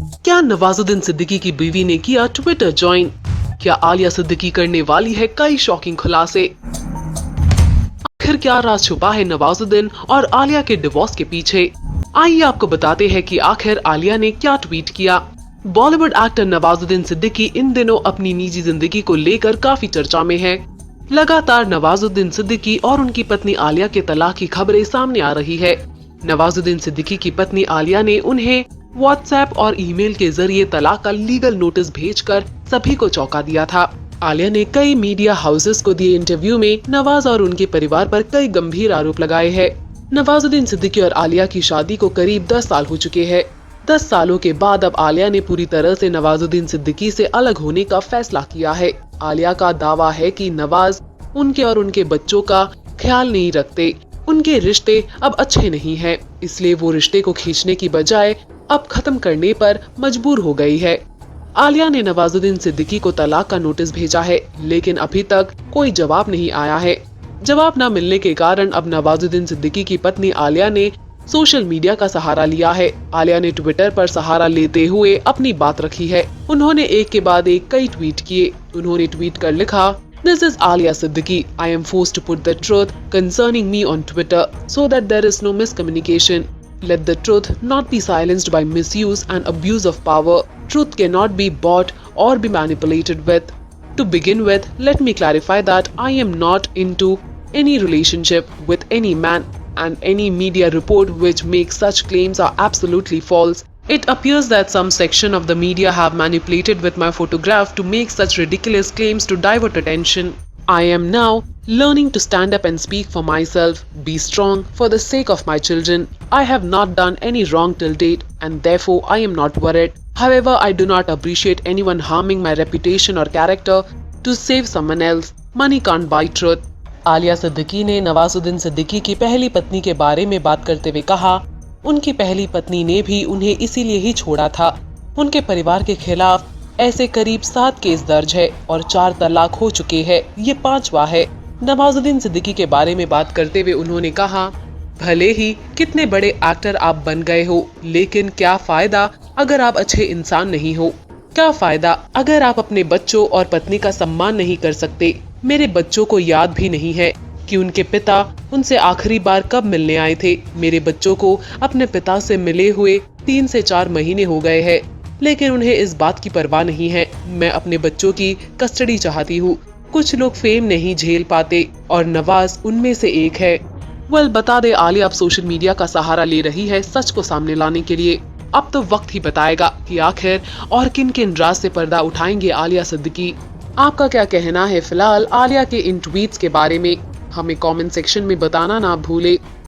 क्या नवाजुद्दीन सिद्दीकी की बीवी ने किया ट्विटर ज्वाइन? क्या आलिया सिद्दीकी करने वाली है कई शॉकिंग खुलासे? आखिर क्या राज छुपा है नवाजुद्दीन और आलिया के डिवोर्स के पीछे? आइए आपको बताते हैं कि आखिर आलिया ने क्या ट्वीट किया। बॉलीवुड एक्टर नवाजुद्दीन सिद्दीकी इन दिनों अपनी निजी जिंदगी को लेकर काफी चर्चा में है। लगातार नवाजुद्दीन सिद्दीकी और उनकी पत्नी आलिया के तलाक की खबरें सामने आ रही है। नवाजुद्दीन सिद्दीकी की पत्नी आलिया ने उन्हें व्हाट्सएप और ईमेल के जरिए तलाक का लीगल नोटिस भेजकर सभी को चौंका दिया था। आलिया ने कई मीडिया हाउसेस को दिए इंटरव्यू में नवाज और उनके परिवार पर कई गंभीर आरोप लगाए हैं। नवाजुद्दीन सिद्दीकी और आलिया की शादी को करीब 10 साल हो चुके हैं। 10 सालों के बाद अब आलिया ने पूरी तरह से नवाजुद्दीन सिद्दीकी से अलग होने का फैसला किया है। आलिया का दावा है कि नवाज उनके और उनके बच्चों का ख्याल नहीं रखते, उनके रिश्ते अब अच्छे नहीं हैं, इसलिए वो रिश्ते को खींचने की बजाय अब खत्म करने पर मजबूर हो गई है। आलिया ने नवाजुद्दीन सिद्दीकी को तलाक का नोटिस भेजा है, लेकिन अभी तक कोई जवाब नहीं आया है। जवाब न मिलने के कारण अब नवाजुद्दीन सिद्दीकी की पत्नी आलिया ने सोशल मीडिया का सहारा लिया है। आलिया ने ट्विटर पर सहारा लेते हुए अपनी बात रखी है। उन्होंने एक के बाद एक कई ट्वीट किए। उन्होंने ट्वीट कर लिखा, This is Alia Siddiqui. I am forced to put the truth concerning me on Twitter so that there is no miscommunication. Let the truth not be silenced by misuse and abuse of power. Truth cannot be bought or be manipulated with. To begin with, let me clarify that I am not into any relationship with any man, and any media report which makes such claims are absolutely false. It appears that some section of the media have manipulated with my photograph to make such ridiculous claims to divert attention. I am now learning to stand up and speak for myself, be strong for the sake of my children. I have not done any wrong till date, and therefore I am not worried. However, I do not appreciate anyone harming my reputation or character to save someone else. Money can't buy truth. Alia Siddiqui ने नवाजुद्दीन सिद्दीकी की पहली पत्नी के बारे में बात करते हुए कहा, उनकी पहली पत्नी ने भी उन्हें इसीलिए ही छोड़ा था। उनके परिवार के खिलाफ ऐसे करीब 7 केस दर्ज है और 4 तलाक हो चुके हैं। ये 5वां है। नवाजुद्दीन सिद्दीकी के बारे में बात करते हुए उन्होंने कहा, भले ही कितने बड़े एक्टर आप बन गए हो, लेकिन क्या फायदा अगर आप अच्छे इंसान नहीं हो? क्या फायदा अगर आप अपने बच्चों और पत्नी का सम्मान नहीं कर सकते? मेरे बच्चों को याद भी नहीं है कि उनके पिता उनसे आखिरी बार कब मिलने आए थे। मेरे बच्चों को अपने पिता से मिले हुए 3 से 4 महीने हो गए हैं, लेकिन उन्हें इस बात की परवाह नहीं है। मैं अपने बच्चों की कस्टडी चाहती हूँ। कुछ लोग फेम नहीं झेल पाते और नवाज उनमें से एक है। बता दे, आलिया अब सोशल मीडिया का सहारा ले रही है सच को सामने लाने के लिए। अब तो वक्त ही बताएगा कि आखिर और किन किन राज से पर्दा उठाएंगे आलिया सिद्दीकी। आपका क्या कहना है फिलहाल आलिया के इन ट्वीट्स के बारे में? हमें कमेंट सेक्शन में बताना ना भूले।